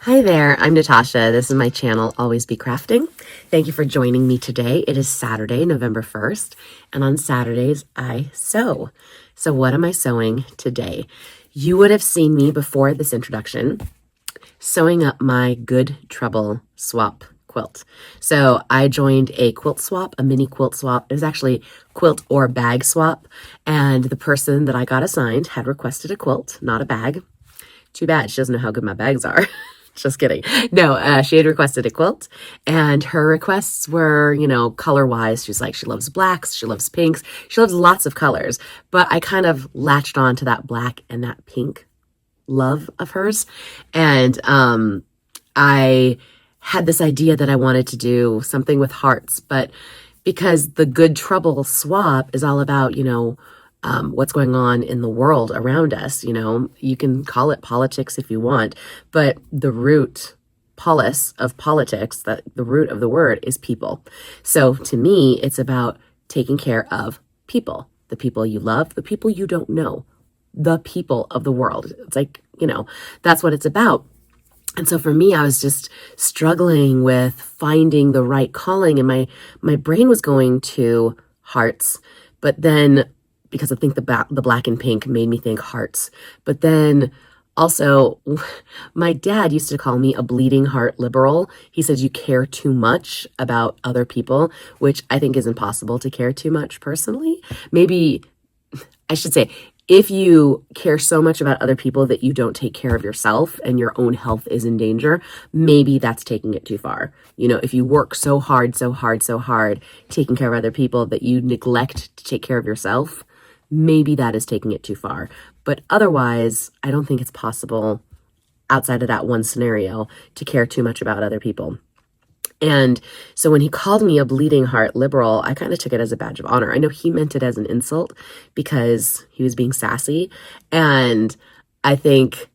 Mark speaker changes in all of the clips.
Speaker 1: Hi there, I'm Natasha. This is my channel, Always Be Crafting. Thank you for joining me today. It is Saturday, November 1st, and on Saturdays, I sew. So what am I sewing today? You would have seen me before this introduction sewing up my Good Trouble swap quilt. So I joined a quilt swap, a mini quilt swap. It was actually quilt or bag swap, and the person that I got assigned had requested a quilt, not a bag. Too bad she doesn't know how good my bags are. Just kidding. No, she had requested a quilt, and her requests were, color-wise. She's like, she loves blacks, she loves pinks, she loves lots of colors. But I kind of latched on to that black and that pink love of hers. And I had this idea that I wanted to do something with hearts, but because the Good Trouble swap is all about, what's going on in the world around us. You can call it politics if you want, but the root polis of politics, that the root of the word is people. So to me, it's about taking care of people, the people you love, the people you don't know, the people of the world. It's like, that's what it's about. And so for me, I was just struggling with finding the right calling, and my brain was going to hearts, but then because I think the black and pink made me think hearts. But then also, my dad used to call me a bleeding heart liberal. He says you care too much about other people, which I think is impossible to care too much personally. Maybe I should say, if you care so much about other people that you don't take care of yourself and your own health is in danger, maybe that's taking it too far. If you work so hard, taking care of other people that you neglect to take care of yourself, maybe that is taking it too far. But otherwise, I don't think it's possible outside of that one scenario to care too much about other people. And so when he called me a bleeding heart liberal, I kind of took it as a badge of honor. I know he meant it as an insult because he was being sassy. And I think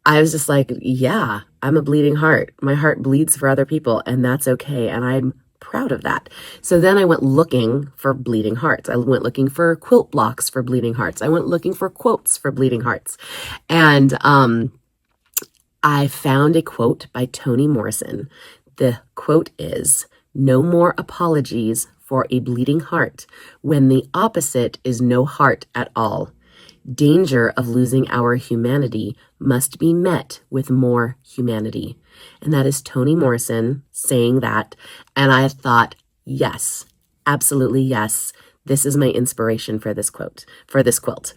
Speaker 1: I was just like, yeah, I'm a bleeding heart. My heart bleeds for other people, and that's okay. And I'm proud of that. So then I went looking for bleeding hearts. I went looking for quilt blocks for bleeding hearts. I went looking for quotes for bleeding hearts. And I found a quote by Toni Morrison. The quote is, "No more apologies for a bleeding heart when the opposite is no heart at all. Danger of losing our humanity must be met with more humanity." And that is Toni Morrison saying that. And I thought, yes, absolutely yes. This is my inspiration for this quote, for this quilt.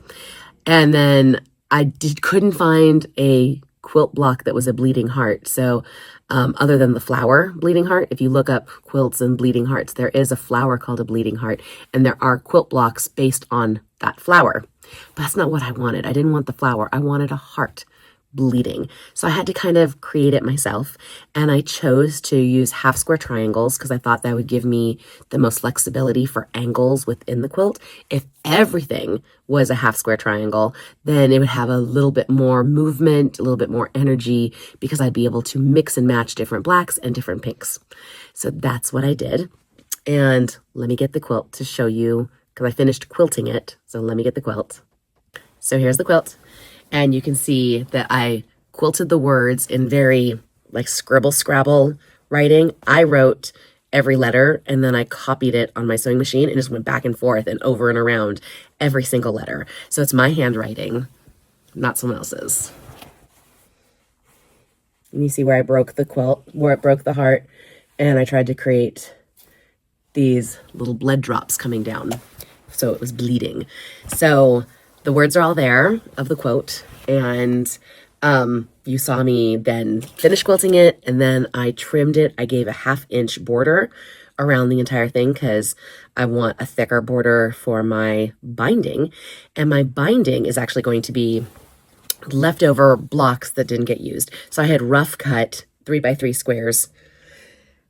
Speaker 1: And then I couldn't find a quilt block that was a bleeding heart. So other than the flower bleeding heart, if you look up quilts and bleeding hearts, there is a flower called a bleeding heart, and there are quilt blocks based on that flower. But that's not what I wanted. I didn't want the flower. I wanted a heart bleeding. So I had to kind of create it myself, and I chose to use half square triangles because I thought that would give me the most flexibility for angles within the quilt. If everything was a half square triangle, then it would have a little bit more movement, a little bit more energy, because I'd be able to mix and match different blacks and different pinks. So that's what I did. And let me get the quilt to show you, because I finished quilting it. So let me get the quilt. So here's the quilt. And you can see that I quilted the words in very like scribble scrabble writing. I wrote every letter, and then I copied it on my sewing machine and just went back and forth and over and around every single letter. So it's my handwriting, not someone else's. And you see where I broke the quilt, where it broke the heart, and I tried to create these little blood drops coming down. So it was bleeding. So the words are all there of the quote, and you saw me then finish quilting it, and then I trimmed it. I gave a 1/2-inch border around the entire thing because I want a thicker border for my binding, and my binding is actually going to be leftover blocks that didn't get used. So I had rough cut 3x3 squares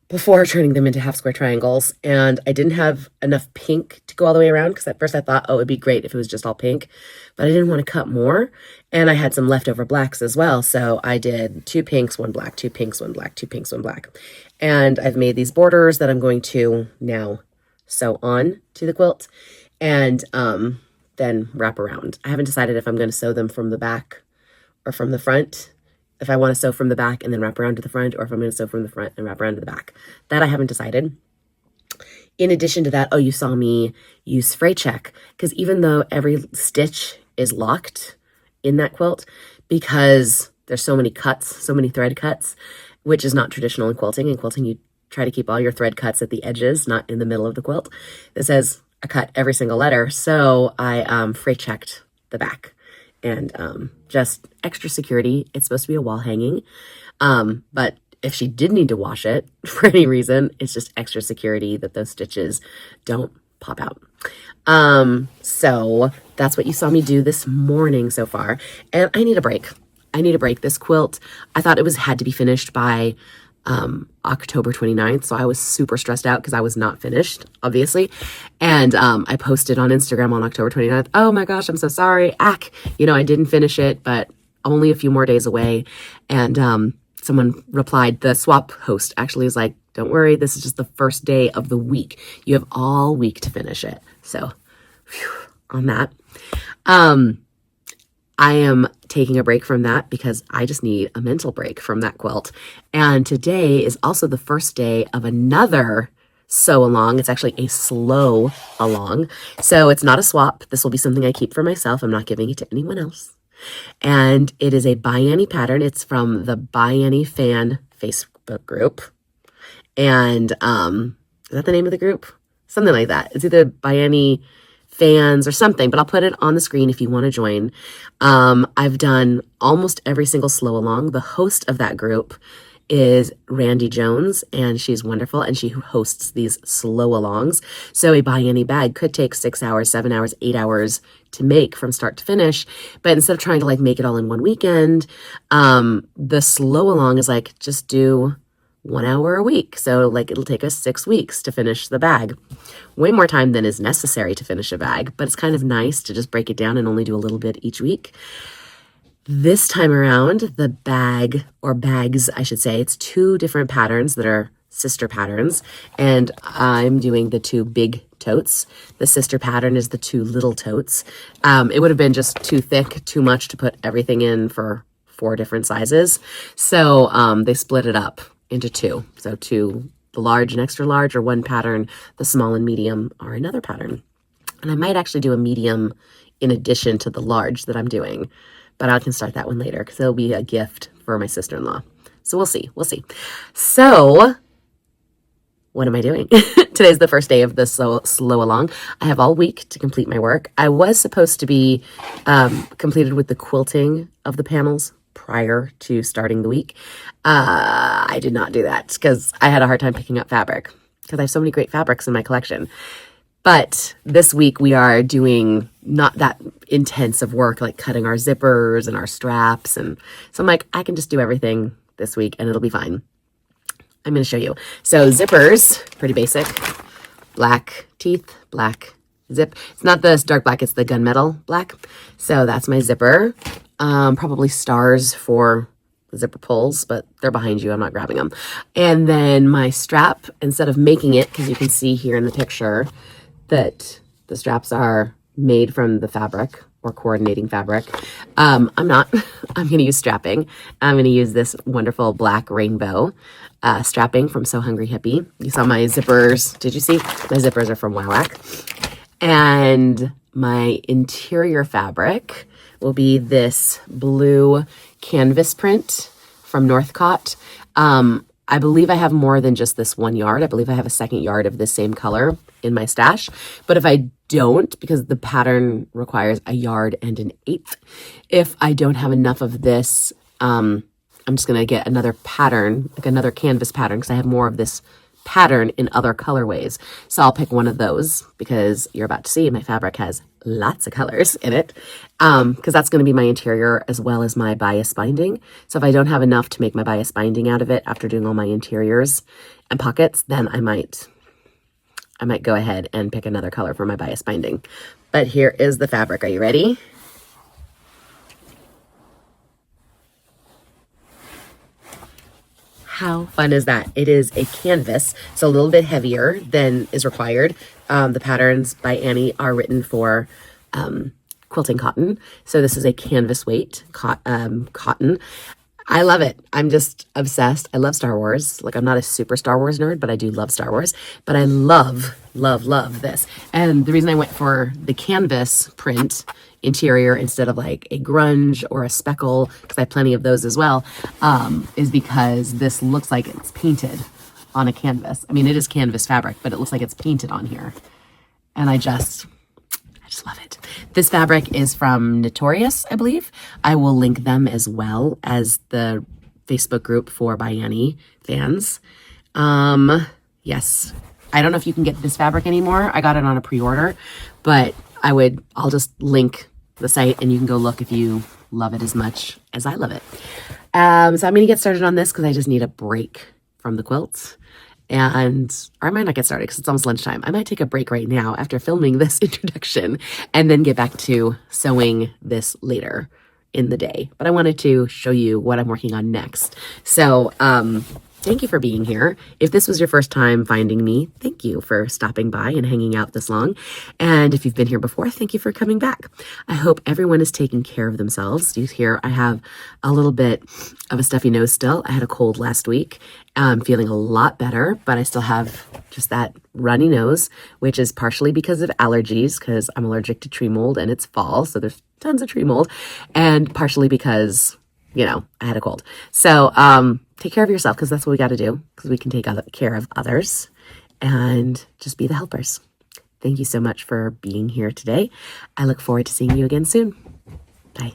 Speaker 1: before turning them into half square triangles. And I didn't have enough pink to go all the way around because at first I thought, oh, it'd be great if it was just all pink, but I didn't want to cut more. And I had some leftover blacks as well. So I did 2 pinks, 1 black, 2 pinks, 1 black, 2 pinks, 1 black. And I've made these borders that I'm going to now sew on to the quilt and then wrap around. I haven't decided if I'm going to sew them from the back or from the front. if I want to sew from the back and then wrap around to the front, or if I'm going to sew from the front and wrap around to the back. That I haven't decided. In addition to that, oh, you saw me use fray check, because even though every stitch is locked in that quilt, because there's so many cuts, so many thread cuts, which is not traditional in quilting. In quilting, you try to keep all your thread cuts at the edges, not in the middle of the quilt. It says I cut every single letter, so I fray checked the back, and just extra security. It's supposed to be a wall hanging, but if she did need to wash it for any reason, it's just extra security that those stitches don't pop out. So that's what you saw me do this morning so far. And I need a break. I need a break. This quilt, I thought it had to be finished by October 29th. So I was super stressed out because I was not finished, obviously. And I posted on Instagram on October 29th, oh my gosh, I'm so sorry. I didn't finish it, but only a few more days away. And someone replied, the swap host actually is like, don't worry, this is just the first day of the week. You have all week to finish it. So on that, I am taking a break from that because I just need a mental break from that quilt. And today is also the first day of another sew along. It's actually a slow along. So it's not a swap. This will be something I keep for myself. I'm not giving it to anyone else. And it is a ByAnnie pattern. It's from the ByAnnie fan Facebook group. And is that the name of the group? Something like that. It's either ByAnnie fans or something, but I'll put it on the screen if you want to join. I've done almost every single slow along. The host of that group is Randi Jones, and she's wonderful, and she hosts these slow alongs. So a ByAnnie bag could take 6 hours, 7 hours, 8 hours to make from start to finish. But instead of trying to make it all in one weekend, the slow along is just do 1 hour a week. So it'll take us 6 weeks to finish the bag. Way more time than is necessary to finish a bag, but it's kind of nice to just break it down and only do a little bit each week. This time around, the bag, or bags, I should say, it's 2 different patterns that are sister patterns, and I'm doing the 2 big totes. The sister pattern is the 2 little totes. It would have been just too thick, too much to put everything in for 4 different sizes. So they split it up into 2. So 2, the large and extra large are one pattern, the small and medium are another pattern. And I might actually do a medium in addition to the large that I'm doing. But I can start that one later because it'll be a gift for my sister-in-law. So we'll see. We'll see. So what am I doing? Today's the first day of the slow along. I have all week to complete my work. I was supposed to be completed with the quilting of the panels prior to starting the week. I did not do that because I had a hard time picking up fabric because I have so many great fabrics in my collection. But this week we are doing not that intense of work, like cutting our zippers and our straps. And so I'm I can just do everything this week and it'll be fine. I'm going to show you. So zippers, pretty basic, black teeth, black zip. It's not the dark black, it's the gunmetal black. So that's my zipper. Probably stars for the zipper pulls, but they're behind you. I'm not grabbing them. And then my strap, instead of making it, because you can see here in the picture that the straps are made from the fabric or coordinating fabric. I'm not. I'm going to use strapping. I'm going to use this wonderful black rainbow strapping from So Hungry Hippie. You saw my zippers. Did you see? My zippers are from WowWack. And my interior fabric will be this blue canvas print from Northcott. I believe I have more than just this 1 yard. I believe I have a second yard of this same color in my stash. But if I don't, because the pattern requires a yard and an eighth, if I don't have enough of this, I'm just going to get another pattern, another canvas pattern, because I have more of this pattern in other colorways. So I'll pick one of those because you're about to see my fabric has lots of colors in it, because that's going to be my interior as well as my bias binding. So if I don't have enough to make my bias binding out of it after doing all my interiors and pockets, then I might go ahead and pick another color for my bias binding. But here is the fabric. Are you ready? How fun is that? It is a canvas, so a little bit heavier than is required. The patterns by Annie are written for quilting cotton. So this is a canvas weight cotton. I love it. I'm just obsessed. I love Star Wars. Like, I'm not a super Star Wars nerd, but I do love Star Wars. But I love, love, love this. And the reason I went for the canvas print interior instead of like a grunge or a speckle, because I have plenty of those as well, is because this looks like it's painted on a canvas. I mean, it is canvas fabric, but it looks like it's painted on here. And I just love it. This fabric is from KNITorious, I believe. I will link them as well as the Facebook group for ByAnnie fans. Yes. I don't know if you can get this fabric anymore. I got it on a pre-order, but I'll just link the site and you can go look if you love it as much as I love it. So I'm going to get started on this because I just need a break from the quilts. Or I might not get started because it's almost lunchtime. I might take a break right now after filming this introduction and then get back to sewing this later in the day. But I wanted to show you what I'm working on next. So, thank you for being here. If this was your first time finding me, thank you for stopping by and hanging out this long. And if you've been here before, thank you for coming back. I hope everyone is taking care of themselves. You hear I have a little bit of a stuffy nose still. I had a cold last week. I'm feeling a lot better, but I still have just that runny nose, which is partially because of allergies, because I'm allergic to tree mold and it's fall, so there's tons of tree mold, and partially because, I had a cold. So, take care of yourself because that's what we got to do, because we can take care of others and just be the helpers. Thank you so much for being here today. I look forward to seeing you again soon. Bye.